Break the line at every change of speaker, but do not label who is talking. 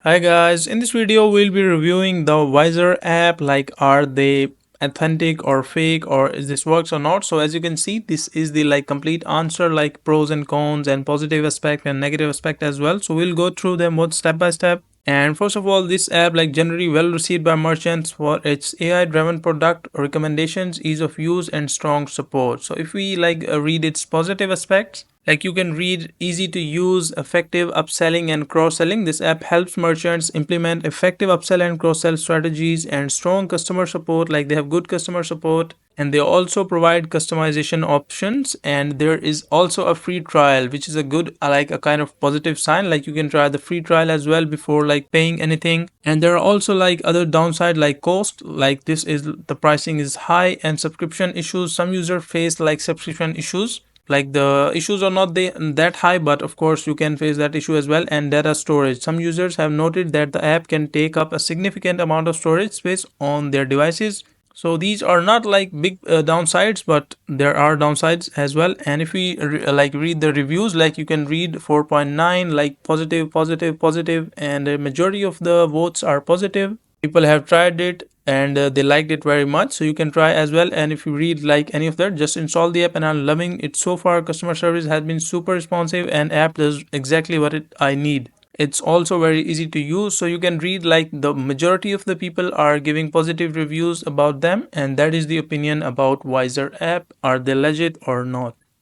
Hi guys, in this video we'll be reviewing the Wiser app, like are they authentic or fake, or is this works or not. So as you can see, this is the complete answer, like pros and cons and positive aspect and negative aspect as well. So we'll go through them both step by step. And first of all, this app generally well received by merchants for its AI driven product recommendations, ease of use and strong support. So if we read its positive aspects, you can read easy to use, effective upselling and cross-selling. This app helps merchants implement effective upsell and cross-sell strategies and strong customer support. They have good customer support, and they also provide customization options, and there is also a free trial, which is a good a kind of positive sign. You can try the free trial as well before paying anything. And there are also other downside, like cost, this is the pricing is high, and subscription issues. Some users face subscription issues, the issues are not that high, but of course you can face that issue as well. And data storage, some users have noted that the app can take up a significant amount of storage space on their devices. So these are not big downsides, but there are downsides as well. And if we read the reviews, you can read 4.9 positive, positive, positive, and a majority of the votes are positive. People have tried it and they liked it very much, so you can try as well. And if you read any of that, just install the app, and I'm loving it so far. Customer service has been super responsive, and app does exactly what I need. It's also very easy to use, so you can read the majority of the people are giving positive reviews about them, and that is the opinion about Wiser app. Are they legit or not?